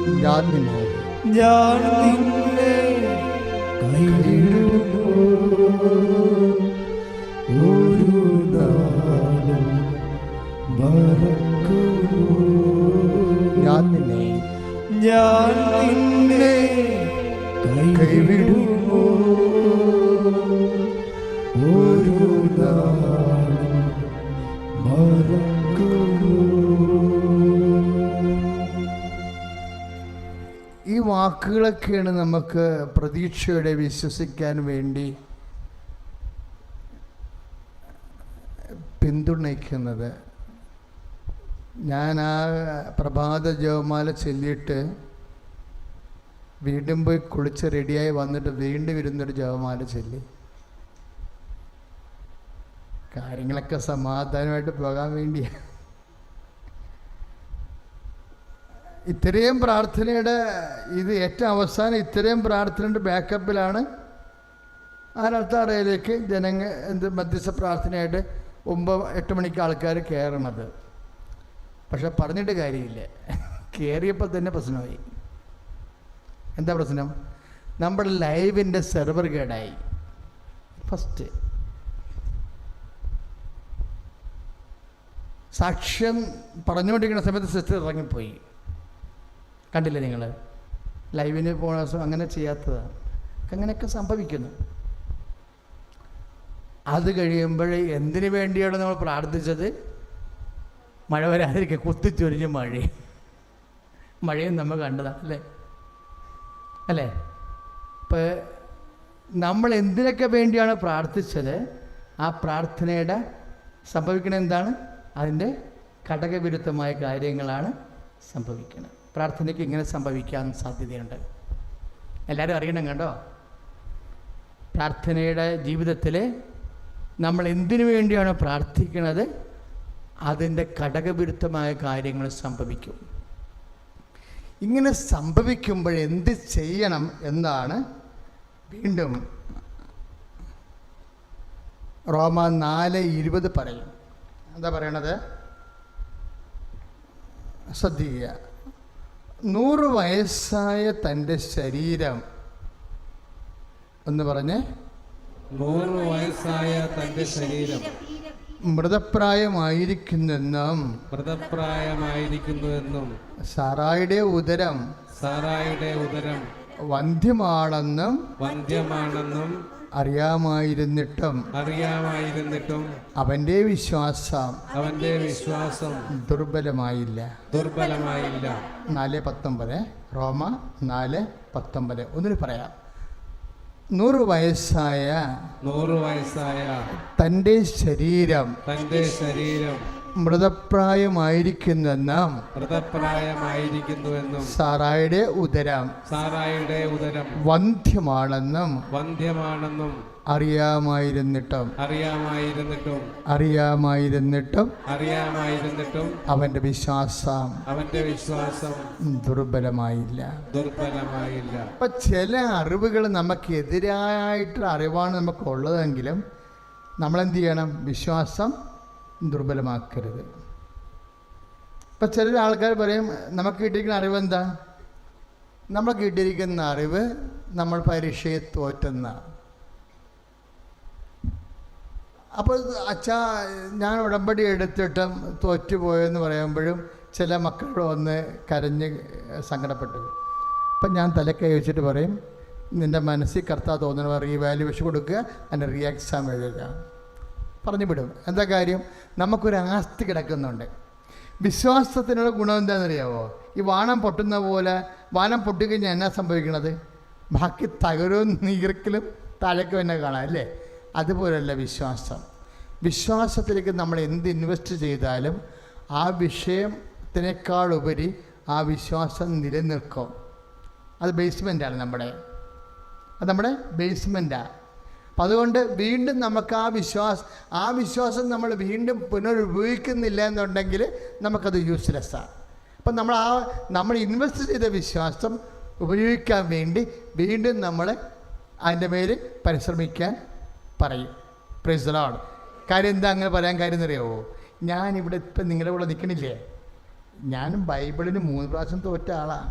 ഞാൻ നിന്നെ കൈവിടുമോ, ഒരു നാളും മറക്കുമോ. ഞാൻ നിന്നെ കൈവിടുമോ, ഒരു നാളും മറക്കുമോ. ഈ വാക്കുകളൊക്കെയാണ് നമുക്ക് പ്രതീക്ഷയോടെ വിശ്വസിക്കാൻ വേണ്ടി പിന്തുണയ്ക്കുന്നത്. ഞാൻ ആ പ്രഭാത ജപമാല ചൊല്ലിയിട്ട് വീണ്ടും പോയി കുളിച്ച് റെഡിയായി വന്നിട്ട് വീണ്ടും ഇരുന്നൊരു ജപമാല ചൊല്ലി കാര്യങ്ങളൊക്കെ സമാധാനമായിട്ട് പോകാൻ വേണ്ടിയാണ്. ഇത്രയും പ്രാർത്ഥനയുടെ ഇത് ഏറ്റവും അവസാനം ഇത്രയും പ്രാർത്ഥനയുടെ ബാക്കപ്പിലാണ് ആരാൾത്താറയിലേക്ക് മധ്യസ്ഥ പ്രാർത്ഥനയായിട്ട് 9-8 മണിക്ക് ആൾക്കാർ കയറണത്. പക്ഷെ പറഞ്ഞിട്ട് കാര്യമില്ല, കയറിയപ്പോൾ തന്നെ പ്രശ്നമായി. എന്താ പ്രശ്നം? നമ്മുടെ ലൈവിൻ്റെ സെർവർ കേടായി. ഫസ്റ്റ് സാക്ഷ്യം പറഞ്ഞുകൊണ്ടിരിക്കുന്ന സമയത്ത് സിസ്റ്റർ ഇറങ്ങിപ്പോയി. കണ്ടില്ലേ നിങ്ങൾ? ലൈവിന് പോണ ദിവസം അങ്ങനെ ചെയ്യാത്തതാണ്. അങ്ങനെയൊക്കെ സംഭവിക്കുന്നു. അത് കഴിയുമ്പോൾ എന്തിനു വേണ്ടിയാണ് നമ്മൾ പ്രാർത്ഥിച്ചത്? മഴ വരാതിരിക്കുക, കുത്തിച്ചൊരിഞ്ഞ് മഴയും നമ്മൾ കണ്ടതാണ് അല്ലേ? ഇപ്പോൾ നമ്മൾ എന്തിനൊക്കെ വേണ്ടിയാണ് പ്രാർത്ഥിച്ചത്, ആ പ്രാർത്ഥനയുടെ സംഭവിക്കണ എന്താണ്? അതിൻ്റെ ഘടകവിരുദ്ധമായ കാര്യങ്ങളാണ് സംഭവിക്കുന്നത്. പ്രാർത്ഥനയ്ക്ക് ഇങ്ങനെ സംഭവിക്കാൻ സാധ്യതയുണ്ട്. എല്ലാവരും അറിയണം കേട്ടോ. പ്രാർത്ഥനയുടെ ജീവിതത്തിൽ നമ്മൾ എന്തിനു വേണ്ടിയാണ് പ്രാർത്ഥിക്കുന്നത്, അതിൻ്റെ ഘടകവിരുദ്ധമായ കാര്യങ്ങൾ സംഭവിക്കും. ഇങ്ങനെ സംഭവിക്കുമ്പോൾ എന്ത് ചെയ്യണം എന്നാണ് വീണ്ടും റോമ 4:20 പറയും. എന്താ പറയണത്? ശ്രദ്ധിക്കുക. 100 വയസ്സായ തൻ്റെ ശരീരം എന്ന് പറഞ്ഞ് 100 വയസ്സായ തൻ്റെ ശരീരം മൃതപ്രായമായിരിക്കുന്നെന്നും സാറായുടെ ഉദരം വന്ധ്യമാണെന്നും അറിയാമായിരുന്നിട്ടും അവന്റെ വിശ്വാസം ദുർബലമായില്ല. 4:19 റോമ 4:19 ഒന്നിന് പറയാം. 100 വയസ്സായ തൻ്റെ ശരീരം മൃതപ്രായമായിരിക്കുന്നെന്നും സാറായുടെ ഉദരം വന്ധ്യമാണെന്നും അറിയാമായിരുന്നിട്ടും അവന്റെ വിശ്വാസം ദുർബലമായില്ല. അപ്പൊ ചില അറിവുകൾ നമുക്ക് എതിരായിട്ടുള്ള അറിവാണ് നമുക്ക് ഉള്ളതെങ്കിലും നമ്മളെന്ത് ചെയ്യണം? വിശ്വാസം ദുർബലമാക്കരുത്. ഇപ്പം ചില ആൾക്കാർ പറയും നമുക്ക് കിട്ടിയിരിക്കുന്ന അറിവ് എന്താ? നമ്മൾ കിട്ടിയിരിക്കുന്ന അറിവ് നമ്മൾ പരീക്ഷയെ തോറ്റുന്ന. അപ്പോൾ അച്ഛാ ഞാൻ ഉടമ്പടി എടുത്തിട്ടും തോറ്റുപോയെന്ന് പറയുമ്പോഴും ചില മക്കളോട് വന്ന് കരഞ്ഞ് സങ്കടപ്പെട്ടു. അപ്പം ഞാൻ തലക്കൈ വെച്ചിട്ട് പറയും, നിൻ്റെ മനസ്സിൽ കർത്താവ് തോന്നുന്ന റീവാലുവേഷൻ കൊടുക്കുക, അതിൻ്റെ റീ എക്സാം എഴുതുക, പറഞ്ഞു വിടും. എന്താ കാര്യം? നമുക്കൊരു ആസ്തി കിടക്കുന്നുണ്ട്. വിശ്വാസത്തിനുള്ള ഗുണം എന്താണെന്നറിയാമോ? ഈ വാനം പൊട്ടുന്ന പോലെ വാനം പൊട്ടിക്കഴിഞ്ഞാൽ എന്നാ സംഭവിക്കണത്? ബാക്കി തകരവും നീർക്കലും താഴേക്ക് തന്നെ കാണാം അല്ലേ? അതുപോലെയല്ല വിശ്വാസം. വിശ്വാസത്തിലേക്ക് നമ്മൾ എന്ത് ഇൻവെസ്റ്റ് ചെയ്താലും ആ വിഷയത്തിനേക്കാളുപരി ആ വിശ്വാസം നിലനിൽക്കും. അത് ബേസ്മെൻറ്റാണ് അത് നമ്മുടെ ബേസ്മെൻറ്റാണ്. അപ്പം അതുകൊണ്ട് വീണ്ടും നമുക്ക് ആ വിശ്വാസം നമ്മൾ വീണ്ടും പുനരുപയോഗിക്കുന്നില്ല എന്നുണ്ടെങ്കിൽ നമുക്കത് യൂസ്ലെസ്സാണ്. അപ്പം നമ്മൾ ഇൻവെസ്റ്റ് ചെയ്ത വിശ്വാസം ഉപയോഗിക്കാൻ വേണ്ടി വീണ്ടും നമ്മൾ അതിൻ്റെ മേൽ പരിശ്രമിക്കാൻ പറയും. Praise the Lord. കാര്യം എന്താ അങ്ങനെ പറയാൻ കാര്യം എന്നറിയാമോ? ഞാനിവിടെ ഇപ്പം നിങ്ങളുടെ കൂടെ നിൽക്കണില്ലേ, ഞാനും ബൈബിളിന് 3 പ്രാവശ്യം തോറ്റ ആളാണ്.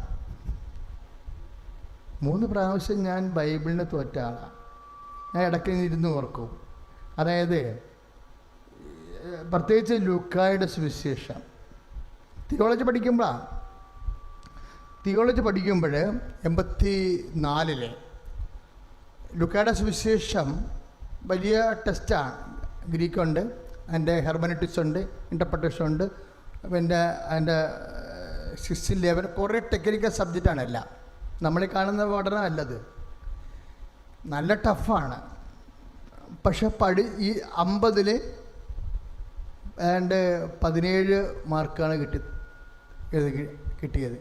3 പ്രാവശ്യം ഞാൻ ബൈബിളിന് തോറ്റ ആളാണ്. ഞാൻ ഇടയ്ക്ക് ഇരുന്ന് ഓർക്കും. അതായത് പ്രത്യേകിച്ച് ലൂക്കായുടെ സുവിശേഷം തിയോളജി പഠിക്കുമ്പോൾ 84 ലൂക്കായുടെ സുവിശേഷം വലിയ ടെസ്റ്റാണ്. ഗ്രീക്കുണ്ട്, അതിൻ്റെ ഹെർമനറ്റിക്സ് ഉണ്ട്, ഇൻ്റർപ്രട്ടേഷൻ ഉണ്ട്, പിന്നെ അതിൻ്റെ 6-11 കുറേ ടെക്നിക്കൽ സബ്ജക്റ്റാണ് എല്ലാം. നമ്മൾ കാണുന്ന പഠനം അല്ലത്, നല്ല ടഫാണ്. പക്ഷെ ഈ 50-ൽ ഏതാണ്ട് 17 മാർക്കാണ് കിട്ടിയത്.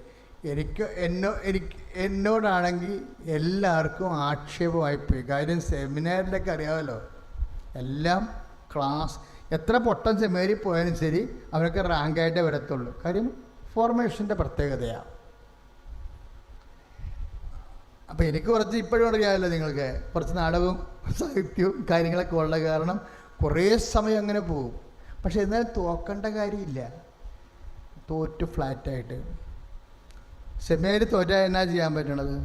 എന്നോടാണെങ്കിൽ എല്ലാവർക്കും ആക്ഷേപമായിപ്പോയി. കാര്യം സെമിനാറിലൊക്കെ അറിയാമല്ലോ, എല്ലാം ക്ലാസ് എത്ര പൊട്ടൻ സെമിനാറിൽ പോയാലും ശരി അവരൊക്കെ റാങ്കായിട്ടേ വരത്തുള്ളൂ. കാര്യം ഫോർമേഷൻ്റെ പ്രത്യേകതയാണ്. അപ്പോൾ എനിക്ക് കുറച്ച് ഇപ്പോഴും അറിയാമല്ലോ, നിങ്ങൾക്ക് കുറച്ച് നാടകവും സാഹിത്യവും കാര്യങ്ങളൊക്കെ ഉള്ള കാരണം കുറേ സമയം അങ്ങനെ പോകും. പക്ഷെ എന്നാലും തോക്കേണ്ട കാര്യമില്ല. തോറ്റ് ഫ്ലാറ്റായിട്ട് സെമിനാരി തോറ്റാൽ എന്നാ ചെയ്യാൻ പറ്റണത്?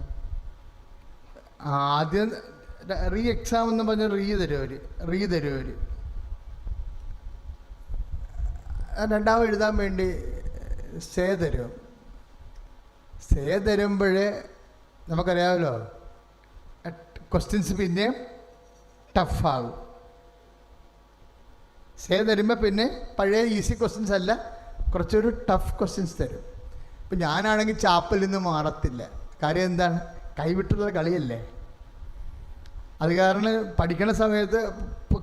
ആദ്യം എക്സാം എന്ന് പറഞ്ഞാൽ റീ തരും. രണ്ടാമത് എഴുതാൻ വേണ്ടി സേ തരുമ്പോഴേ നമുക്കറിയാമല്ലോ ക്വസ്റ്റ്യൻസ് പിന്നെ ടഫാകും. സേ തരുമ്പോൾ പിന്നെ പഴയ ഈസി ക്വസ്റ്റ്യൻസ് അല്ല, കുറച്ചൊരു ടഫ് ക്വസ്റ്റ്യൻസ് തരും. ഇപ്പം ഞാനാണെങ്കിൽ ചാപ്പലിൽ നിന്ന് മാറത്തില്ല. കാര്യം എന്താണ്? കൈവിട്ടുള്ള കളിയല്ലേ. അത് കാരണം പഠിക്കണ സമയത്ത്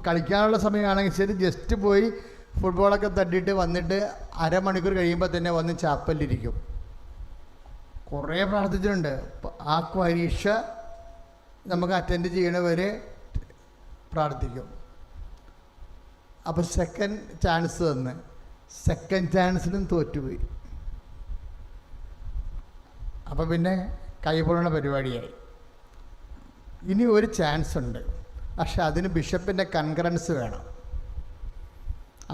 കളിക്കാനുള്ള സമയമാണെങ്കിൽ ശരി, ജസ്റ്റ് പോയി ഫുട്ബോളൊക്കെ തട്ടിയിട്ട് വന്നിട്ട് അരമണിക്കൂർ കഴിയുമ്പോൾ തന്നെ വന്ന് ചാപ്പലിരിക്കും. കുറേ പ്രാർത്ഥിച്ചിട്ടുണ്ട്. ആ പരീക്ഷ നമുക്ക് അറ്റൻഡ് ചെയ്യണവരെ പ്രാർത്ഥിക്കും. അപ്പോൾ സെക്കൻഡ് ചാൻസ് തന്ന് സെക്കൻഡ് ചാൻസിലും തോറ്റുപോയി. അപ്പോൾ പിന്നെ കൈപൊള്ളണ പരിപാടിയായി. ഇനി ഒരു ചാൻസ് ഉണ്ട്, പക്ഷെ അതിന് ബിഷപ്പിൻ്റെ കൺകറൻസ് വേണം.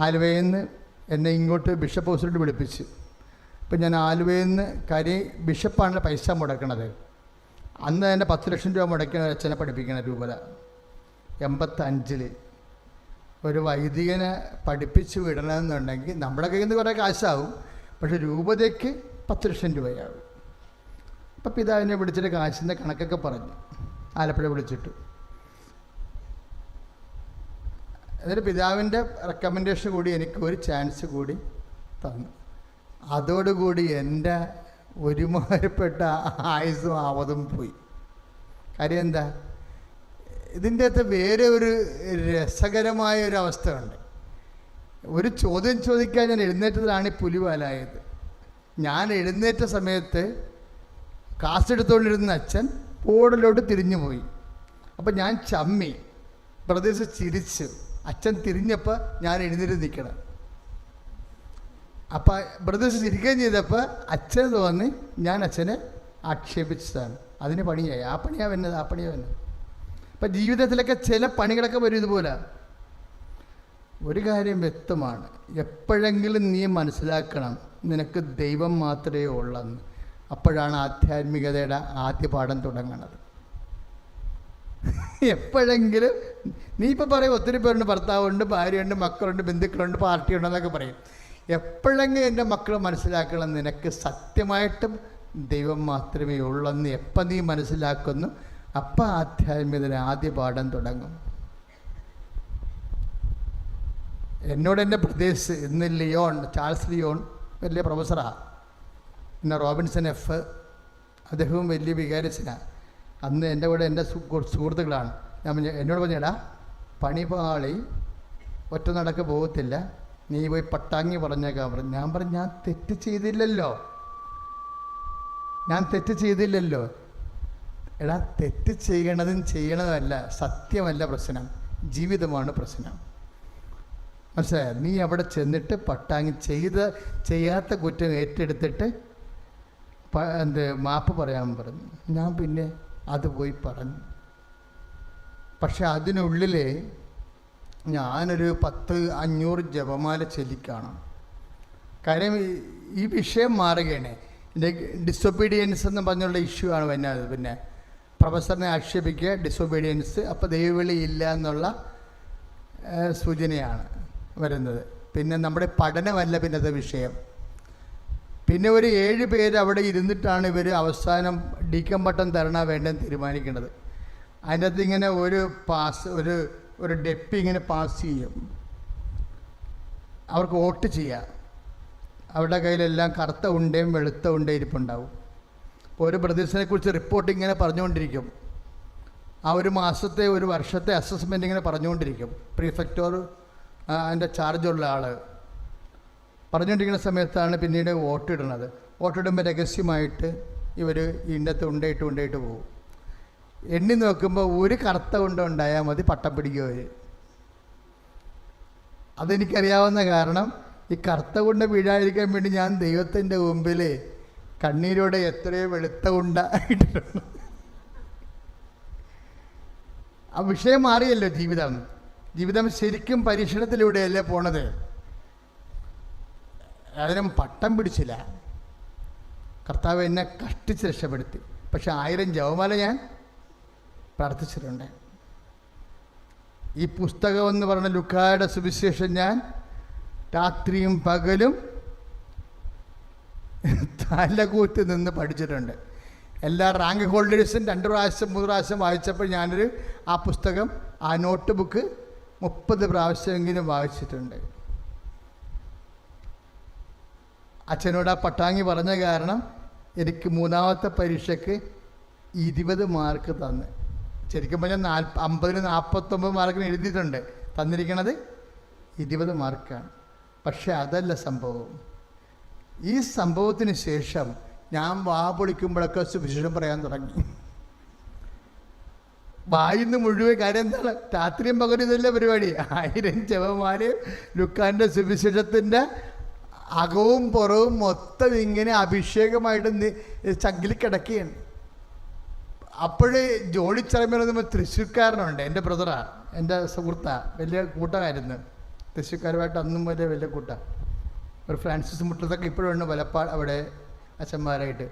ആലുവയിൽ നിന്ന് എന്നെ ഇങ്ങോട്ട് ബിഷപ്പ് ഹൗസിലോട്ട് വിളിപ്പിച്ചു. ഇപ്പം ഞാൻ ആലുവയിൽ നിന്ന് ബിഷപ്പാണ് പൈസ മുടക്കണത്. അന്ന് തന്നെ 10 ലക്ഷം രൂപ മുടക്കിയ അച്ഛനെ പഠിപ്പിക്കണ രൂപത. 85-ൽ ഒരു വൈദികനെ പഠിപ്പിച്ച് വിടണമെന്നുണ്ടെങ്കിൽ നമ്മുടെ കയ്യിൽ നിന്ന് കുറേ കാശാവും, പക്ഷെ രൂപതയ്ക്ക് 10 ലക്ഷം രൂപയാവും. അപ്പം പിതാവിനെ വിളിച്ചിട്ട് കാശിൻ്റെ കണക്കൊക്കെ പറഞ്ഞു, ആലപ്പുഴ വിളിച്ചിട്ട്. എന്നിട്ട് പിതാവിൻ്റെ റെക്കമെൻഡേഷൻ കൂടി എനിക്ക് ഒരു ചാൻസ് കൂടി തന്നു. അതോടുകൂടി എൻ്റെ ഒരുമാതിരിപ്പെട്ട ആയുസ്സും ആവതും പോയി. കാര്യം എന്താ? ഇതിൻ്റെ അകത്ത് വേറെ ഒരു രസകരമായ ഒരു അവസ്ഥയുണ്ട്. ഒരു ചോദ്യം ചോദിക്കാൻ ഞാൻ എഴുന്നേറ്റതിലാണ് ഈ പുലിവാലായത്. ഞാൻ എഴുന്നേറ്റ സമയത്ത് കാസെടുത്തുകൊണ്ടിരുന്ന അച്ഛൻ ബോർഡിലോട്ട് തിരിഞ്ഞു പോയി. അപ്പം ഞാൻ ചമ്മി, ബ്രദേഴ്സ് ചിരിച്ചു. അച്ഛൻ തിരിഞ്ഞപ്പോൾ ഞാൻ എഴുന്നേറ്റ് നിൽക്കണം. അപ്പം ബ്രദേഴ്സ് ചിരിക്കുകയും ചെയ്തപ്പോൾ അച്ഛന് തോന്നി ഞാൻ അച്ഛനെ ആക്ഷേപിച്ചതാണ്. അതിന് പണിയായി. ആ പണിയാണ് വന്നത്. അപ്പം ജീവിതത്തിലൊക്കെ ചില പണികളൊക്കെ വരും ഇതുപോലെ. ഒരു കാര്യം വ്യക്തമാണ്, എപ്പോഴെങ്കിലും നീ മനസ്സിലാക്കണം നിനക്ക് ദൈവം മാത്രമേ ഉള്ളെന്ന്. അപ്പോഴാണ് ആധ്യാത്മികതയുടെ ആദ്യ പാഠം തുടങ്ങുന്നത്. എപ്പോഴെങ്കിലും നീ ഇപ്പം പറയും ഒത്തിരി പേരുണ്ട്, ഭർത്താവുണ്ട്, ഭാര്യയുണ്ട്, മക്കളുണ്ട്, ബന്ധുക്കളുണ്ട്, പാർട്ടിയുണ്ടെന്നൊക്കെ പറയും. എപ്പോഴെങ്കിലും എൻ്റെ മക്കൾ മനസ്സിലാക്കണം നിനക്ക് സത്യമായിട്ടും ദൈവം മാത്രമേ ഉള്ളെന്ന് എപ്പം നീ മനസ്സിലാക്കുന്നു, അപ്പം ആധ്യാത്മികതയുടെ ആദ്യ പാഠം തുടങ്ങും. എന്നോട് എൻ്റെ പ്രദേശ് ഇന്ന് ചാൾസ് ലിയോൺ വലിയ പ്രൊഫസറാണ്, പിന്നെ റോബിൻസൺ എഫ് അദ്ദേഹവും വലിയ വികാരിച്ചനാണ്. അന്ന് എൻ്റെ കൂടെ എൻ്റെ സുഹൃത്തുക്കളാണ്. എന്നോട് പറഞ്ഞേടാ, പണിപാളി ഒറ്റ നടക്ക് പോകത്തില്ല, നീ പോയി പട്ടാങ്ങി പറഞ്ഞേക്കാൻ പറഞ്ഞു. ഞാൻ പറഞ്ഞു ഞാൻ തെറ്റ് ചെയ്തില്ലല്ലോ. എടാ, തെറ്റ് ചെയ്യണതല്ല, സത്യമല്ല പ്രശ്നം, ജീവിതമാണ് പ്രശ്നം. മനസ്സിലായോ? നീ അവിടെ ചെന്നിട്ട് പട്ടാങ്ങി ചെയ്യാത്ത കുറ്റം ഏറ്റെടുത്തിട്ട് മാപ്പ് പറയാൻ പറഞ്ഞു. ഞാൻ പിന്നെ അത് പോയി പറഞ്ഞു. പക്ഷെ അതിനുള്ളിൽ ഞാനൊരു 10-500 ജപമാല ചൊല്ലിക്കാണും. കാര്യം ഈ വിഷയം മാറുകയാണ്. ഡിസൊബീഡിയൻസ് എന്ന് പറഞ്ഞുള്ള ഇഷ്യൂ ആണ് വരുന്നത്. പിന്നെ പ്രൊഫസറിനെ ആക്ഷേപിക്കുക, ഡിസൊബീഡിയൻസ്. അപ്പോൾ ദൈവവിളി ഇല്ല എന്നുള്ള സൂചനയാണ് വരുന്നത്. പിന്നെ നമ്മുടെ പഠനമല്ല പിന്നത്തെ വിഷയം. പിന്നെ ഒരു 7 പേര് അവിടെ ഇരുന്നിട്ടാണ് ഇവർ അവസാനം ഡീക്കം പട്ടം തരണ വേണ്ടെന്ന് തീരുമാനിക്കുന്നത്. അതിൻ്റെ അകത്ത് ഇങ്ങനെ ഒരു ഡെപ്പി ഇങ്ങനെ പാസ് ചെയ്യും. അവർക്ക് വോട്ട് ചെയ്യാം. അവരുടെ കയ്യിലെല്ലാം കറുത്ത ഉണ്ടയും വെളുത്ത ഉണ്ടയും ഇരിപ്പുണ്ടാവും. അപ്പോൾ ഒരു പ്രദേശത്തെക്കുറിച്ച് റിപ്പോർട്ട് ഇങ്ങനെ പറഞ്ഞുകൊണ്ടിരിക്കും. ആ ഒരു മാസത്തെ ഒരു വർഷത്തെ അസസ്മെൻ്റ് ഇങ്ങനെ പറഞ്ഞുകൊണ്ടിരിക്കും. പ്രീഫെക്ടർ അതിൻ്റെ ചാർജുള്ള ആൾ പറഞ്ഞുകൊണ്ടിരിക്കുന്ന സമയത്താണ് പിന്നീട് വോട്ടിടുന്നത്. വോട്ടിടുമ്പോൾ രഹസ്യമായിട്ട് ഇവർ ഇന്നത്തെ ഉണ്ടയിട്ട് പോകും. എണ്ണി നോക്കുമ്പോൾ ഒരു കറുത്ത ഉണ്ട ഉണ്ടായാൽ മതി, പട്ടം പിടിക്കുക. അതെനിക്കറിയാവുന്ന കാരണം ഈ കറുത്ത ഉണ്ട വീഴാതിരിക്കാൻ വേണ്ടി ഞാൻ ദൈവത്തിൻ്റെ മുമ്പിൽ കണ്ണീരോടെ എത്രയോ വെളുത്ത ഉണ്ട ഇട്ടിട്ടുണ്ട്. ആ വിഷയം മാറിയല്ലോ. ജീവിതം ശരിക്കും പരീക്ഷണത്തിലൂടെയല്ലേ പോണത്. അതിനും പട്ടം പിടിച്ചില്ല. കർത്താവ് എന്നെ കഷ്ടിച്ച് രക്ഷപ്പെടുത്തി. പക്ഷെ 1000 ജപമാല ഞാൻ പ്രാർത്ഥിച്ചിട്ടുണ്ട്. ഈ പുസ്തകം എന്ന് പറഞ്ഞ ലൂക്കായുടെ സുവിശേഷം ഞാൻ രാത്രിയും പകലും തലകൂത്തി നിന്ന് പഠിച്ചിട്ടുണ്ട്. എല്ലാ റാങ്ക് ഹോൾഡേഴ്സും 2 പ്രാവശ്യം 3 പ്രാവശ്യം വായിച്ചപ്പോൾ ഞാനൊരു ആ പുസ്തകം, ആ നോട്ട് ബുക്ക് 30 പ്രാവശ്യമെങ്കിലും വായിച്ചിട്ടുണ്ട്. അച്ഛനോട് ആ പട്ടാങ്ങി പറഞ്ഞ കാരണം എനിക്ക് 3ാമത്തെ പരീക്ഷയ്ക്ക് 20 മാർക്ക് തന്ന്. ശരിക്കും പറഞ്ഞാൽ 50-ന് 49 മാർക്കിന് എഴുതിയിട്ടുണ്ട്. തന്നിരിക്കണത് 20 മാർക്കാണ്. പക്ഷെ അതല്ല സംഭവം. ഈ സംഭവത്തിന് ശേഷം ഞാൻ വാ പൊളിക്കുമ്പോഴൊക്കെ സുവിശേഷം പറയാൻ തുടങ്ങി. വായിന്ന് മുഴുവൻ കാര്യം എന്താണ്? രാത്രിയും പകലും ഇതല്ല പരിപാടി. 1000 ജപമാല ലൂക്കാൻ്റെ സുവിശേഷത്തിൻ്റെ അകവും പുറവും മൊത്തം ഇങ്ങനെ അഭിഷേകമായിട്ട് ചങ്കിൽ കിടക്കുകയാണ്. അപ്പോഴേ ജോളി ചെറമേലെന്ന് തൃശ്ശൂർക്കാരനുണ്ട്, എൻ്റെ ബ്രദറാണ്, എൻ്റെ സുഹൃത്താണ്, വലിയ കൂട്ടമായിരുന്നു. തൃശ്ശൂർക്കാരുമായിട്ട് അന്നും വലിയ കൂട്ടാണ്. ഒരു ഫ്രാൻസിസ് മുട്ടത്തൊക്കെ ഇപ്പോഴുണ്ട് വലപ്പാട് അവിടെ അച്ഛന്മാരായിട്ട്.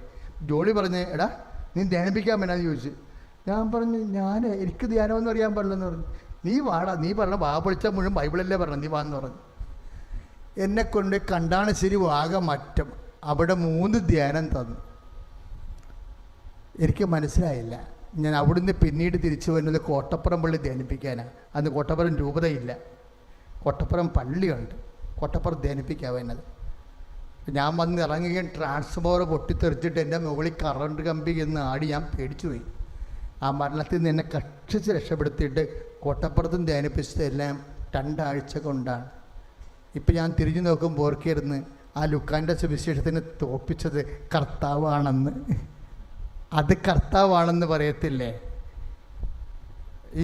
ജോളി പറഞ്ഞ്, എടാ നീ ധ്യാനിപ്പിക്കാൻ വേണമെന്ന് ചോദിച്ചു. ഞാൻ പറഞ്ഞു, എനിക്ക് ധ്യാനമെന്ന് അറിയാൻ പാടില്ലെന്ന് പറഞ്ഞു. നീ വാടാ, നീ പറഞ്ഞ വാ പൊളിച്ചാൽ മുഴുവൻ ബൈബിളല്ലേ പറഞ്ഞു, നീ വാന്ന് പറഞ്ഞു. എന്നെക്കൊണ്ട് കണ്ടാണശ്ശേരി വാഗമറ്റം അവിടെ 3 ധ്യാനം തന്നു. എനിക്ക് മനസ്സിലായില്ല. ഞാൻ അവിടുന്ന് പിന്നീട് തിരിച്ചു വരുന്നത് കോട്ടപ്പുറം പള്ളി ധ്യാനിപ്പിക്കാനാണ്. അന്ന് കോട്ടപ്പുറം രൂപതയില്ല, കോട്ടപ്പുറം പള്ളിയുണ്ട്. കോട്ടപ്പുറം ധ്യാനിപ്പിക്കാൻ വരുന്നത്. ഞാൻ വന്ന് ഇറങ്ങുകയും ട്രാൻസ്ഫോമർ പൊട്ടിത്തെറിച്ചിട്ട് എൻ്റെ മുകളിൽ കറണ്ട് കമ്പി എന്ന് ആടി ഞാൻ പേടിച്ചു പോയി. ആ മരണത്തിൽ നിന്ന് എന്നെ കഷ്ടിച്ച് രക്ഷപ്പെടുത്തിയിട്ട് കോട്ടപ്പുറത്തും ധ്യാനിപ്പിച്ചതെല്ലാം 2 ആഴ്ച കൊണ്ടാണ്. ഇപ്പം ഞാൻ തിരിഞ്ഞു നോക്കുമ്പോൾ ഓർക്കിരുന്ന് ആ ലൂക്കാൻ്റെ സുവിശേഷത്തിന് തോപ്പിച്ചത് കർത്താവാണെന്ന്. അത് കർത്താവാണെന്ന് പറയത്തില്ലേ?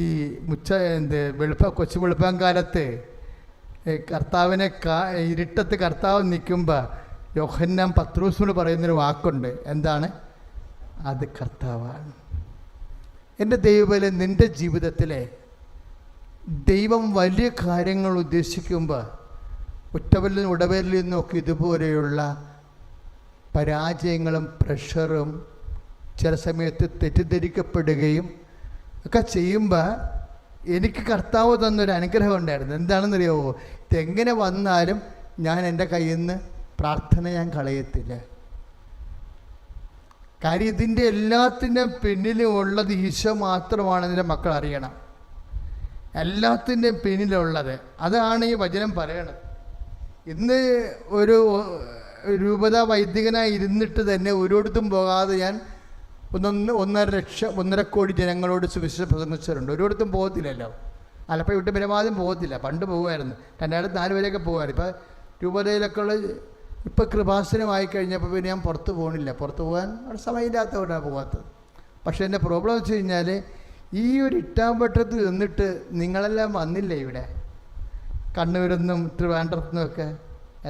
ഈ കൊച്ചു വെളുപ്പം കാലത്ത് കർത്താവിനെ ഇരുട്ടത്ത് കർത്താവ് നിൽക്കുമ്പോൾ യോഹന്നാൻ പത്രോസിനോട് പറയുന്നൊരു വാക്കുണ്ട്. എന്താണ്? അത് കർത്താവാണ്. എൻ്റെ ദൈവമേ, നിൻ്റെ ജീവിതത്തിലെ ദൈവം വലിയ കാര്യങ്ങൾ ഉദ്ദേശിക്കുമ്പോൾ ഉറ്റവരിലും ഉടവരിൽ നിന്നൊക്കെ ഇതുപോലെയുള്ള പരാജയങ്ങളും പ്രഷറും ചില സമയത്ത് തെറ്റിദ്ധരിക്കപ്പെടുകയും ഒക്കെ ചെയ്യുമ്പോൾ എനിക്ക് കർത്താവ് തന്നൊരു അനുഗ്രഹം ഉണ്ടായിരുന്നു. എന്താണെന്നറിയാമോ? ഇതെങ്ങനെ വന്നാലും ഞാൻ എൻ്റെ കയ്യിൽ നിന്ന് പ്രാർത്ഥന ഞാൻ കളയത്തില്ല. കാര്യം ഇതിൻ്റെ എല്ലാത്തിൻ്റെ പിന്നിലും ഉള്ളത് ഈശോ മാത്രമാണെന്ന് മക്കൾ അറിയണം. എല്ലാത്തിൻ്റെയും പിന്നിലുള്ളത് അതാണ് ഈ വചനം പറയണത്. ഇന്ന് ഒരു രൂപത വൈദികനായി ഇരുന്നിട്ട് തന്നെ ഒരിടത്തും പോകാതെ ഞാൻ 1.5 കോടി ജനങ്ങളോട് സുവിശേഷം പ്രസംഗിച്ചിട്ടുണ്ട്. ഒരിടത്തും പോകത്തില്ലല്ലോ. ആലപ്പുഴ വിട്ട് പരമാവധി പോകത്തില്ല. പണ്ട് പോകുമായിരുന്നു, 2004 വരെയൊക്കെ പോകുമായിരുന്നു. ഇപ്പോൾ രൂപതയിലൊക്കെ ഉള്ള ഇപ്പോൾ കൃപാസനമായി കഴിഞ്ഞപ്പോൾ പിന്നെ ഞാൻ പുറത്ത് പോകണില്ല. പുറത്ത് പോകാൻ അവിടെ സമയമില്ലാത്തവരാണ് പോകാത്തത്. പക്ഷേ എൻ്റെ പ്രോബ്ലം വെച്ച് കഴിഞ്ഞാൽ ഈ ഒരു ഇട്ടാമ്പട്ടത്ത് നിന്നിട്ട് നിങ്ങളെല്ലാം വന്നില്ലേ ഇവിടെ, കണ്ണൂരിന്നും ട്രിവാൻഡ്രത്തുനിന്നും ഒക്കെ.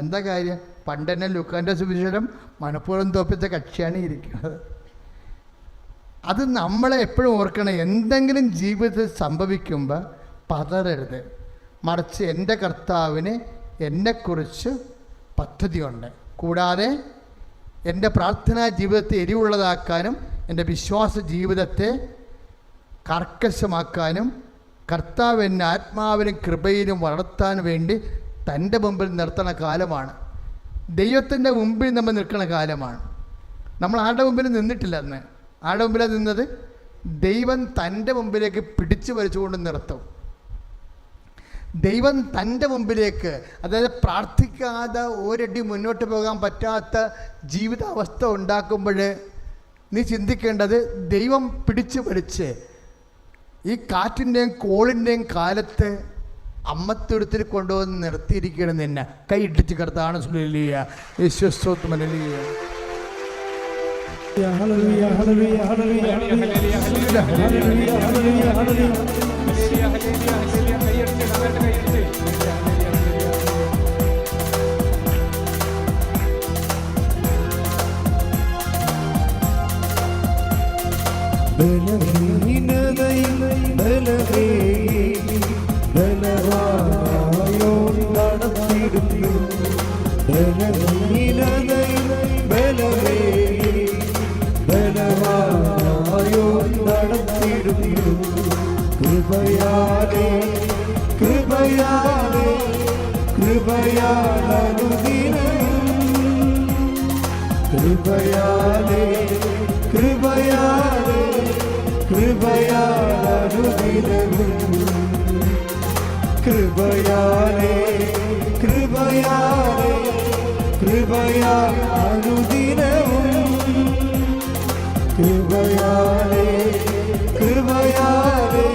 എന്താ കാര്യം? പണ്ട് തന്നെ ലൂക്കാൻ്റെ സുവിശേഷം മനഃപൂർവ്വം തോപ്പിച്ച കക്ഷിയാണ് ഇരിക്കുന്നത്. അത് നമ്മളെ എപ്പോഴും ഓർക്കണം. എന്തെങ്കിലും ജീവിതത്തിൽ സംഭവിക്കുമ്പോൾ പതറരുത്. മറിച്ച് എൻ്റെ കർത്താവിന് എന്നെക്കുറിച്ച് പദ്ധതിയുണ്ട്. കൂടാതെ എൻ്റെ പ്രാർത്ഥനാ ജീവിതത്തെ എരിവുള്ളതാക്കാനും എൻ്റെ വിശ്വാസ ജീവിതത്തെ കർക്കശമാക്കാനും കർത്താവ് എന്നെ ആത്മാവിനും കൃപയിലും വളർത്താൻ വേണ്ടി തൻ്റെ മുമ്പിൽ നിർത്തുന്ന കാലമാണ്. ദൈവത്തിൻ്റെ മുമ്പിൽ നമ്മൾ നിൽക്കുന്ന കാലമാണ്. നമ്മൾ ആരുടെ മുമ്പിൽ നിന്നിട്ടില്ല. അന്ന് ആരുടെ മുമ്പിലാണ് നിന്നത്? ദൈവം തൻ്റെ മുമ്പിലേക്ക് പിടിച്ചു വലിച്ചുകൊണ്ട് നിർത്തും. ദൈവം തൻ്റെ മുമ്പിലേക്ക്, അതായത് പ്രാർത്ഥിക്കാതെ ഒരടി മുന്നോട്ട് പോകാൻ പറ്റാത്ത ജീവിതാവസ്ഥ ഉണ്ടാക്കുമ്പോൾ നീ ചിന്തിക്കേണ്ടത്, ദൈവം പിടിച്ചു വലിച്ച് ഈ കാറ്റിൻ്റെയും കോളിൻ്റെയും കാലത്ത് അമ്മത്തൊടുത്തിൽ കൊണ്ടുവന്ന് നിർത്തിയിരിക്കണം. നിന്നെ കൈ ഇടിച്ച് കിടത്താണ് സുലിയ വിശ്വസ്തോത്മലിയ. കൃപയാലേ കൃപയാലേ കൃപയാലനുദിനം കൃപയാലേ കൃപയാലേ കൃപയാലനുദിനവും കൃപയാലേ കൃപയാലേ കൃപയാലനുദിനവും കൃപയാലേ കൃപയാലേ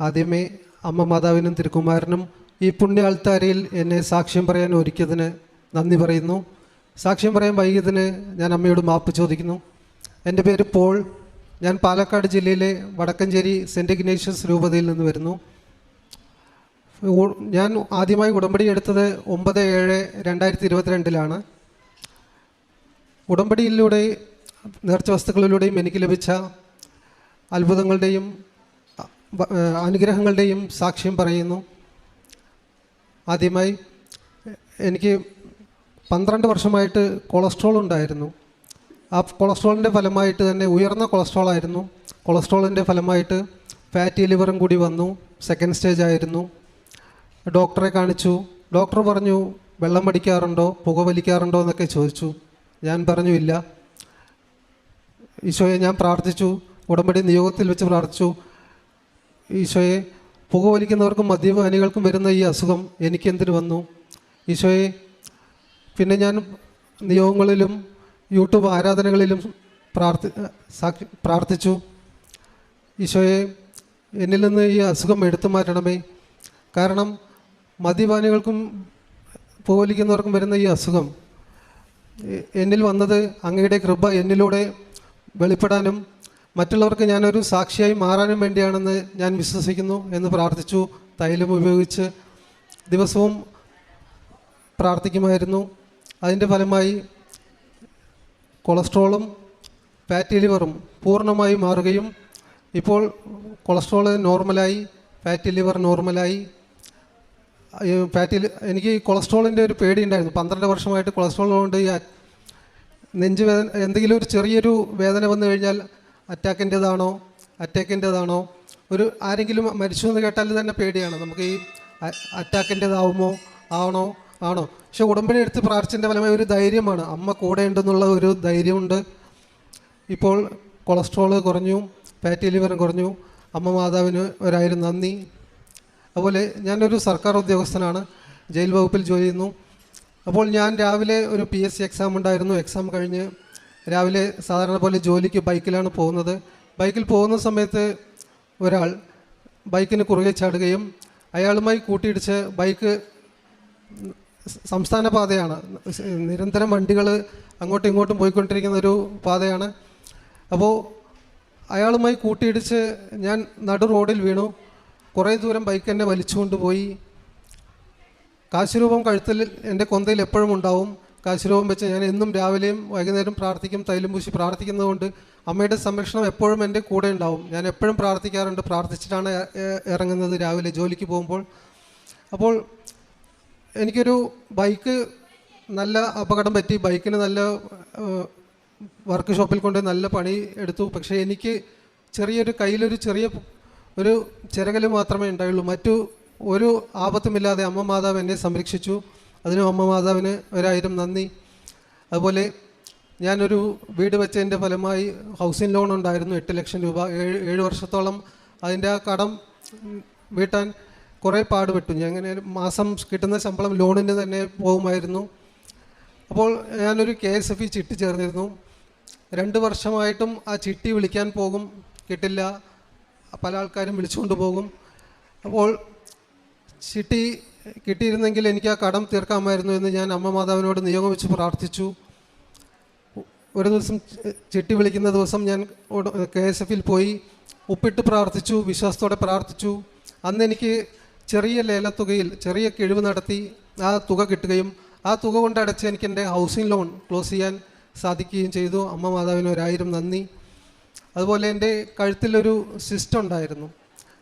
ആദ്യമേ അമ്മ മാതാവിനും തിരുക്കുമാരനും ഈ പുണ്യ അൾത്താരയിൽ എന്നെ സാക്ഷ്യം പറയാൻ ഒരുക്കിയതിന് നന്ദി പറയുന്നു. സാക്ഷ്യം പറയാൻ വൈകിയതിന് ഞാൻ അമ്മയോട് മാപ്പ് ചോദിക്കുന്നു. എൻ്റെ പേര് പോൾ. ഞാൻ പാലക്കാട് ജില്ലയിലെ വടക്കഞ്ചേരി സെൻറ്റ് ഇഗ്നേഷ്യസ് രൂപതയിൽ നിന്ന് വരുന്നു. ഞാൻ ആദ്യമായി ഉടമ്പടി എടുത്തത് 9/7/2022 ഉടമ്പടിയിലൂടെ നേർച്ച വസ്തുക്കളിലൂടെയും എനിക്ക് ലഭിച്ച അത്ഭുതങ്ങളുടെയും അനുഗ്രഹങ്ങളുടെയും സാക്ഷ്യം പറയുന്നു. ആദ്യമായി എനിക്ക് 12 വർഷമായിട്ട് കൊളസ്ട്രോൾ ഉണ്ടായിരുന്നു. ആ കൊളസ്ട്രോളിൻ്റെ ഫലമായിട്ട് തന്നെ ഉയർന്ന കൊളസ്ട്രോളായിരുന്നു. കൊളസ്ട്രോളിൻ്റെ ഫലമായിട്ട് ഫാറ്റി ലിവറും കൂടി വന്നു. സെക്കൻഡ് സ്റ്റേജ് ആയിരുന്നു. ഡോക്ടറെ കാണിച്ചു. ഡോക്ടർ പറഞ്ഞു, വെള്ളം അടിക്കാറുണ്ടോ, പുകവലിക്കാറുണ്ടോ എന്നൊക്കെ ചോദിച്ചു. ഞാൻ പറഞ്ഞു ഇല്ല. ഈശോയെ ഞാൻ പ്രാർത്ഥിച്ചു, ഉടമ്പടി നിയോഗത്തിൽ വെച്ച് പ്രാർത്ഥിച്ചു. ഈശോയെ, പുകവലിക്കുന്നവർക്കും മദ്യപാനികൾക്കും വരുന്ന ഈ അസുഖം എനിക്കെന്തിനു വന്നു? ഈശോയെ, പിന്നെ ഞാൻ നിയോഗങ്ങളിലും യൂട്യൂബ് ആരാധനകളിലും പ്രാർത്ഥിച്ചു. ഈശോയെ, എന്നിൽ നിന്ന് ഈ അസുഖം എടുത്തു മാറ്റണമേ. കാരണം മദ്യപാനികൾക്കും പുകവലിക്കുന്നവർക്കും വരുന്ന ഈ അസുഖം എന്നിൽ വന്നത് അങ്ങയുടെ കൃപ എന്നിലൂടെ വെളിപ്പെടാനും മറ്റുള്ളവർക്ക് ഞാനൊരു സാക്ഷിയായി മാറാനും വേണ്ടിയാണെന്ന് ഞാൻ വിശ്വസിക്കുന്നു എന്ന് പ്രാർത്ഥിച്ചു. തൈലം ഉപയോഗിച്ച് ദിവസവും പ്രാർത്ഥിക്കുമായിരുന്നു. അതിൻ്റെ ഫലമായി കൊളസ്ട്രോളും ഫാറ്റി ലിവറും പൂർണ്ണമായി മാറുകയും ഇപ്പോൾ കൊളസ്ട്രോൾ നോർമലായി, ഫാറ്റി ലിവർ നോർമലായി. എനിക്ക് കൊളസ്ട്രോളിൻ്റെ ഒരു പേടിയുണ്ടായിരുന്നു. 12 വർഷമായിട്ട് കൊളസ്ട്രോൾ കൊണ്ട് ഈ നെഞ്ച് വേദന, എന്തെങ്കിലും ഒരു ചെറിയൊരു വേദന വന്നു കഴിഞ്ഞാൽ അറ്റാക്കിൻ്റെതാണോ ഒരു ആരെങ്കിലും മരിച്ചു എന്ന് കേട്ടാൽ തന്നെ പേടിയാണ്. നമുക്ക് ഈ അറ്റാക്കിൻ്റെതാവുമോ ആണോ. പക്ഷെ ഉടമ്പടി എടുത്ത് പ്രാർത്ഥിച്ചതിൻ്റെ ഫലമായി ഒരു ധൈര്യമാണ്. അമ്മ കൂടെ ഉണ്ടെന്നുള്ള ഒരു ധൈര്യമുണ്ട്. ഇപ്പോൾ കൊളസ്ട്രോൾ കുറഞ്ഞു, ഫാറ്റി ലിവർ കുറഞ്ഞു. അമ്മ മാതാവിന് 1000 നന്ദി. അതുപോലെ ഞാനൊരു സർക്കാർ ഉദ്യോഗസ്ഥനാണ്, ജയിൽ വകുപ്പിൽ ജോലി ചെയ്യുന്നു. അപ്പോൾ ഞാൻ രാവിലെ ഒരു PSC എക്സാം ഉണ്ടായിരുന്നു. എക്സാം കഴിഞ്ഞ് രാവിലെ സാധാരണ പോലെ ജോലിക്ക് ബൈക്കിലാണ് പോകുന്നത്. ബൈക്കിൽ പോകുന്ന സമയത്ത് ഒരാൾ ബൈക്കിന് കുറുകെ ചാടുകയും അയാളുമായി കൂട്ടിയിടിച്ച് ബൈക്ക് സംസ്ഥാന പാതയാണ്, നിരന്തരം വണ്ടികൾ അങ്ങോട്ടും ഇങ്ങോട്ടും പോയിക്കൊണ്ടിരിക്കുന്ന ഒരു പാതയാണ്. അപ്പോൾ അയാളുമായി കൂട്ടിയിടിച്ച് ഞാൻ നടു റോഡിൽ വീണു. കുറേ ദൂരം ബൈക്ക് എന്നെ വലിച്ചുകൊണ്ടുപോയി. കാശുരൂപം കഴുത്തിൽ എൻ്റെ കൊന്തയിൽ എപ്പോഴും ഉണ്ടാവും. കാശുരൂപം വെച്ച് ഞാൻ എന്നും രാവിലെയും വൈകുന്നേരം പ്രാർത്ഥിക്കും. തൈലം പൂശി പ്രാർത്ഥിക്കുന്നതുകൊണ്ട് അമ്മയുടെ സംരക്ഷണം എപ്പോഴും എൻ്റെ കൂടെ ഉണ്ടാവും. ഞാൻ എപ്പോഴും പ്രാർത്ഥിക്കാറുണ്ട്. പ്രാർത്ഥിച്ചിട്ടാണ് ഇറങ്ങുന്നത് രാവിലെ ജോലിക്ക് പോകുമ്പോൾ. അപ്പോൾ എനിക്കൊരു ബൈക്ക് നല്ല അപകടം പറ്റി. ബൈക്കിന് നല്ല വർക്ക് ഷോപ്പിൽ കൊണ്ട് നല്ല പണി എടുത്തു. പക്ഷേ എനിക്ക് ചെറിയൊരു കയ്യിലൊരു ചെറിയ ഒരു ചിരകൽ മാത്രമേ ഉണ്ടായുള്ളൂ. മറ്റു ഒരു ആപത്തുമില്ലാതെ അമ്മ മാതാവ് എന്നെ സംരക്ഷിച്ചു. അതിനും അമ്മ മാതാവിന് 1000 നന്ദി. അതുപോലെ ഞാനൊരു വീട് വെച്ചതിൻ്റെ ഫലമായി ഹൗസിംഗ് ലോൺ ഉണ്ടായിരുന്നു 8 ലക്ഷം രൂപ. 7 വർഷത്തോളം അതിൻ്റെ ആ കടം വീട്ടാൻ കുറേ പാടുപെട്ടു. ഞാൻ അങ്ങനെ മാസം കിട്ടുന്ന ശമ്പളം ലോണിന് തന്നെ പോകുമായിരുന്നു. അപ്പോൾ ഞാനൊരു KSFE ചിട്ടി ചേർന്നിരുന്നു. 2 വർഷമായിട്ടും ആ ചിട്ടി വിളിക്കാൻ പോകും, കിട്ടില്ല. പല ആൾക്കാരും വിളിച്ചുകൊണ്ട് പോകും. അപ്പോൾ ചിട്ടി കിട്ടിയിരുന്നെങ്കിൽ എനിക്ക് ആ കടം തീർക്കാമായിരുന്നു എന്ന് ഞാൻ അമ്മ മാതാവിനോട് നിയോഗം വെച്ച് പ്രാർത്ഥിച്ചു. ഒരു ദിവസം ചിട്ടി വിളിക്കുന്ന ദിവസം ഞാൻ KSFയിൽ പോയി ഒപ്പിട്ട് പ്രാർത്ഥിച്ചു, വിശ്വാസത്തോടെ പ്രാർത്ഥിച്ചു. അന്ന് എനിക്ക് ചെറിയ ലേലത്തുകയിൽ ചെറിയ കിഴിവ് നടത്തി ആ തുക കിട്ടുകയും ആ തുക കൊണ്ട് അടച്ച് എനിക്ക് എൻ്റെ ഹൗസിംഗ് ലോൺ ക്ലോസ് ചെയ്യാൻ സാധിക്കുകയും ചെയ്തു. അമ്മ മാതാവിന് 1000 നന്ദി. അതുപോലെ എൻ്റെ കഴുത്തിലൊരു സിസ്റ്റം ഉണ്ടായിരുന്നു.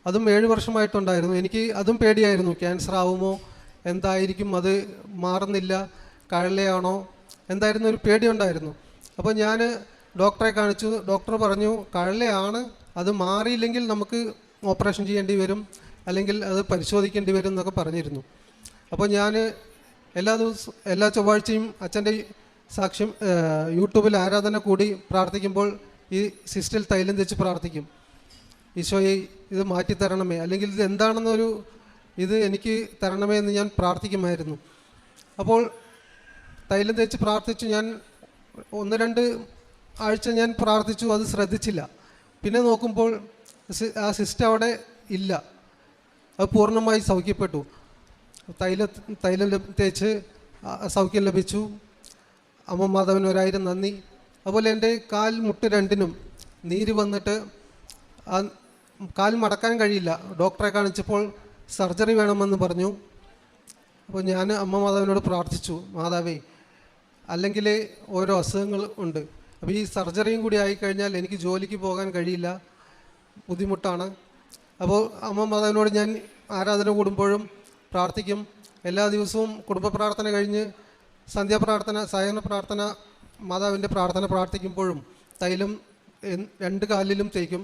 അതും 7 വർഷമായിട്ടുണ്ടായിരുന്നു. എനിക്ക് അതും പേടിയായിരുന്നു. ക്യാൻസർ ആവുമോ, എന്തായിരിക്കും, അത് മാറുന്നില്ല, കഴലയാണോ, എന്തായിരുന്നു ഒരു പേടിയുണ്ടായിരുന്നു. അപ്പോൾ ഞാൻ ഡോക്ടറെ കാണിച്ചു. ഡോക്ടർ പറഞ്ഞു കഴലയാണ്, അത് മാറിയില്ലെങ്കിൽ നമുക്ക് ഓപ്പറേഷൻ ചെയ്യേണ്ടി വരും, അല്ലെങ്കിൽ അത് പരിശോധിക്കേണ്ടി വരും എന്നൊക്കെ പറഞ്ഞിരുന്നു. അപ്പോൾ ഞാൻ എല്ലാ ചൊവ്വാഴ്ചയും അച്ഛൻ്റെ സാക്ഷ്യം യൂട്യൂബിൽ ആരാധന കൂടി പ്രാർത്ഥിക്കുമ്പോൾ ഈ സിസ്റ്റിൽ തൈലം തെച്ച് പ്രാർത്ഥിക്കും. ഈശോയെ ഇത് മാറ്റിത്തരണമേ, അല്ലെങ്കിൽ ഇത് എന്താണെന്നൊരു ഇത് എനിക്ക് തരണമേ എന്ന് ഞാൻ പ്രാർത്ഥിക്കുമായിരുന്നു. അപ്പോൾ തൈലം തേച്ച് പ്രാർത്ഥിച്ചു. ഞാൻ 1-2 ആഴ്ച ഞാൻ പ്രാർത്ഥിച്ചു, അത് ശ്രദ്ധിച്ചില്ല. പിന്നെ നോക്കുമ്പോൾ ആ സിസ്റ്റം അവിടെ ഇല്ല, അത് പൂർണ്ണമായി സൗഖ്യപ്പെട്ടു. തൈലം തേച്ച് സൗഖ്യം ലഭിച്ചു. അമ്മ മാതാവിന് 1000 നന്ദി. അതുപോലെ എൻ്റെ കാൽ മുട്ട് 2നും നീര് വന്നിട്ട് ആ കാൽ മടക്കാൻ കഴിയില്ല. ഡോക്ടറെ കാണിച്ചപ്പോൾ സർജറി വേണമെന്ന് പറഞ്ഞു. അപ്പോൾ ഞാൻ അമ്മ മാതാവിനോട് പ്രാർത്ഥിച്ചു, മാതാവേ, അല്ലെങ്കിൽ ഓരോ അസുഖങ്ങൾ ഉണ്ട്, അപ്പോൾ ഈ സർജറിയും കൂടി ആയിക്കഴിഞ്ഞാൽ എനിക്ക് ജോലിക്ക് പോകാൻ കഴിയില്ല, ബുദ്ധിമുട്ടാണ്. അപ്പോൾ അമ്മ മാതാവിനോട് ഞാൻ ആരാധന കൂടുമ്പോഴും പ്രാർത്ഥിക്കും. എല്ലാ ദിവസവും കുടുംബ പ്രാർത്ഥന കഴിഞ്ഞ് സന്ധ്യാപ്രാർത്ഥന, സായാഹ്ന പ്രാർത്ഥന, മാതാവിൻ്റെ പ്രാർത്ഥന പ്രാർത്ഥിക്കുമ്പോഴും തൈലം 2 കാലിലും തേക്കും.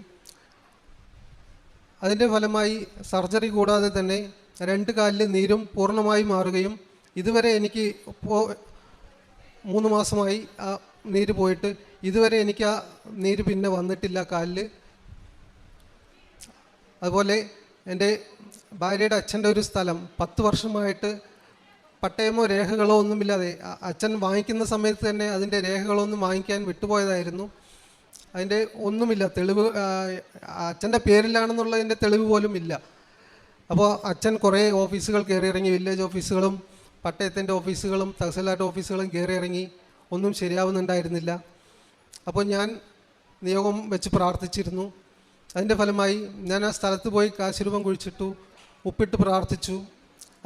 അതിൻ്റെ ഫലമായി സർജറി കൂടാതെ തന്നെ 2 കാലിലെ നീരും പൂർണ്ണമായി മാറുകയും ഇതുവരെ എനിക്ക് 3 മാസമായി ആ നീര് പോയിട്ട് ഇതുവരെ എനിക്ക് ആ നീര് പിന്നെ വന്നിട്ടില്ല കാലിൽ. അതുപോലെ എൻ്റെ ഭാര്യയുടെ അച്ഛൻ്റെ ഒരു സ്ഥലം 10 വർഷമായിട്ട് പട്ടയമോ രേഖകളോ ഒന്നുമില്ലാതെ അച്ഛൻ വാങ്ങിക്കുന്ന സമയത്ത് തന്നെ അതിൻ്റെ രേഖകളൊന്നും വാങ്ങിക്കാൻ വിട്ടുപോയതായിരുന്നു. അതിൻ്റെ ഒന്നുമില്ല, തെളിവ് അച്ഛൻ്റെ പേരിലാണെന്നുള്ളതിൻ്റെ തെളിവ് പോലും ഇല്ല. അപ്പോൾ അച്ഛൻ കുറേ ഓഫീസുകൾ കയറി ഇറങ്ങി, വില്ലേജ് ഓഫീസുകളും പട്ടയത്തിൻ്റെ ഓഫീസുകളും തഹസിൽദാരുടെ ഓഫീസുകളും കയറി ഇറങ്ങി, ഒന്നും ശരിയാവുന്നുണ്ടായിരുന്നില്ല. അപ്പോൾ ഞാൻ നിയോഗം വെച്ച് പ്രാർത്ഥിച്ചിരുന്നു. അതിൻ്റെ ഫലമായി ഞാൻ ആ സ്ഥലത്ത് പോയി കാശുരൂപം കുഴിച്ചിട്ടു, ഉപ്പിട്ട് പ്രാർത്ഥിച്ചു.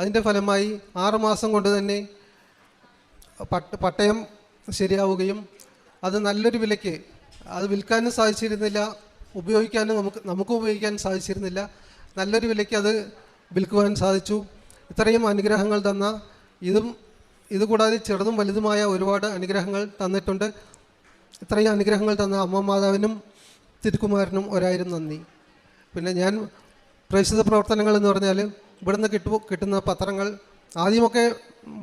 അതിൻ്റെ ഫലമായി 6 മാസം കൊണ്ട് തന്നെ പട്ടയം ശരിയാവുകയും അത് നല്ലൊരു വിലയ്ക്ക്, അത് വിൽക്കാനും സാധിച്ചിരുന്നില്ല, ഉപയോഗിക്കാനും നമുക്ക് ഉപയോഗിക്കാൻ സാധിച്ചിരുന്നില്ല, നല്ലൊരു വിലയ്ക്ക് അത് വിൽക്കുവാൻ സാധിച്ചു. ഇത്രയും അനുഗ്രഹങ്ങൾ തന്ന ഇതുകൂടാതെ ചെറുതും വലുതുമായ ഒരുപാട് അനുഗ്രഹങ്ങൾ തന്നിട്ടുണ്ട്. ഇത്രയും അനുഗ്രഹങ്ങൾ തന്ന അമ്മ മാതാവിനും തിരുക്കുമാരനും 1000 നന്ദി. പിന്നെ ഞാൻ പ്രേക്ഷിത പ്രവർത്തനങ്ങൾ എന്ന് പറഞ്ഞാൽ ഇവിടുന്ന് കിട്ടുന്ന പത്രങ്ങൾ ആദ്യമൊക്കെ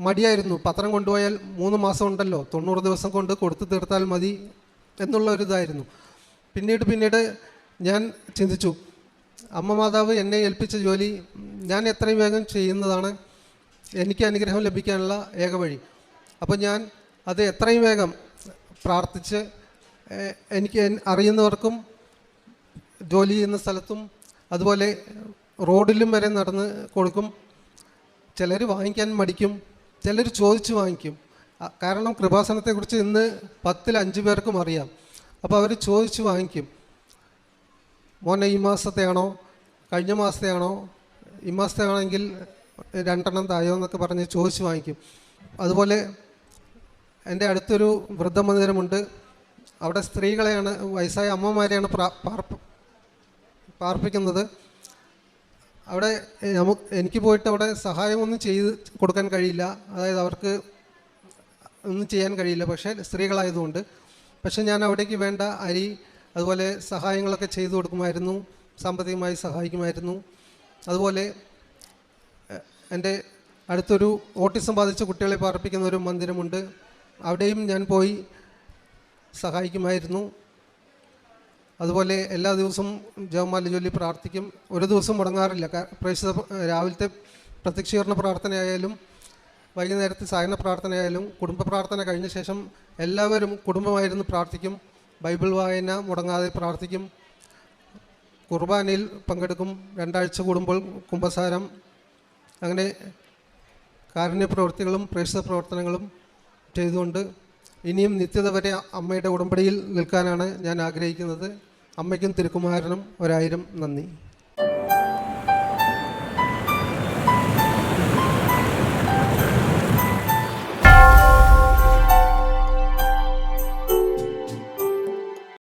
മടിയായിരുന്നു. പത്രം കൊണ്ടുപോയാൽ 3 മാസം ഉണ്ടല്ലോ, 90 ദിവസം കൊണ്ട് കൊടുത്തു തീർത്താൽ മതി എന്നുള്ള ഒരു ഇതായിരുന്നു. പിന്നീട് ഞാൻ ചിന്തിച്ചു, അമ്മ മാതാവ് എന്നെ ഏൽപ്പിച്ച ജോലി ഞാൻ എത്രയും വേഗം ചെയ്യുന്നതാണ് എനിക്ക് അനുഗ്രഹം ലഭിക്കാനുള്ള ഏക വഴി. അപ്പോൾ ഞാൻ അത് എത്രയും വേഗം പ്രാർത്ഥിച്ച് എനിക്ക് അറിയുന്നവർക്കും ജോലി ചെയ്യുന്ന സ്ഥലത്തും അതുപോലെ റോഡിലും വരെ നടന്ന് കൊടുക്കും. ചിലർ വാങ്ങിക്കാൻ മടിക്കും, ചിലർ ചോദിച്ച് വാങ്ങിക്കും. കാരണം കൃപാസനത്തെക്കുറിച്ച് ഇന്ന് 10-ൽ 5 പേർക്കും അറിയാം. അപ്പോൾ അവർ ചോദിച്ച് വാങ്ങിക്കും. മോനെ ഈ മാസത്തെയാണോ, കഴിഞ്ഞ മാസത്തെയാണോ, ഈ മാസത്തെ ആണെങ്കിൽ 2 എണ്ണം തായോ എന്നൊക്കെ പറഞ്ഞ് ചോദിച്ച് വാങ്ങിക്കും. അതുപോലെ എൻ്റെ അടുത്തൊരു വൃദ്ധമന്ദിരമുണ്ട്. അവിടെ സ്ത്രീകളെയാണ്, വയസ്സായ അമ്മമാരെയാണ് പാർപ്പിക്കുന്നത്. അവിടെ എനിക്ക് പോയിട്ട് അവിടെ സഹായമൊന്നും ചെയ്ത് കൊടുക്കാൻ കഴിയില്ല. അതായത് അവർക്ക് ഒന്നും ചെയ്യാൻ കഴിയില്ല, പക്ഷേ സ്ത്രീകളായതുകൊണ്ട്. പക്ഷേ ഞാൻ അവിടേക്ക് വേണ്ട അരി അതുപോലെ സഹായങ്ങളൊക്കെ ചെയ്തു കൊടുക്കുമായിരുന്നു, സാമ്പത്തികമായി സഹായിക്കുമായിരുന്നു. അതുപോലെ എൻ്റെ അടുത്തൊരു ഓട്ടിസം ബാധിച്ച കുട്ടികളെ പാർപ്പിക്കുന്ന ഒരു മന്ദിരമുണ്ട്, അവിടെയും ഞാൻ പോയി സഹായിക്കുമായിരുന്നു. അതുപോലെ എല്ലാ ദിവസവും ജപമാല ചൊല്ലി പ്രാർത്ഥിക്കും, ഒരു ദിവസം മുടങ്ങാറില്ല. രാവിലത്തെ പ്രത്യക്ഷീകരണ പ്രാർത്ഥനയായാലും വൈകുന്നേരത്തെ സായന പ്രാർത്ഥനയായാലും കുടുംബ പ്രാർത്ഥന കഴിഞ്ഞ ശേഷം എല്ലാവരും കുടുംബമായിരുന്നു പ്രാർത്ഥിക്കും. ബൈബിൾ വായന മുടങ്ങാതെ പ്രാർത്ഥിക്കും. കുർബാനയിൽ പങ്കെടുക്കും. 2 ആഴ്ച കൂടുമ്പോൾ കുമ്പസാരം. അങ്ങനെ കാരുണ്യ പ്രവൃത്തികളും പ്രേക്ഷിത പ്രവർത്തനങ്ങളും ചെയ്തുകൊണ്ട് ഇനിയും നിത്യത വരെ അമ്മയുടെ ഉടമ്പടിയിൽ നിൽക്കാനാണ് ഞാൻ ആഗ്രഹിക്കുന്നത്. അമ്മയ്ക്കും തിരുക്കുമാരനും 1000 നന്ദി.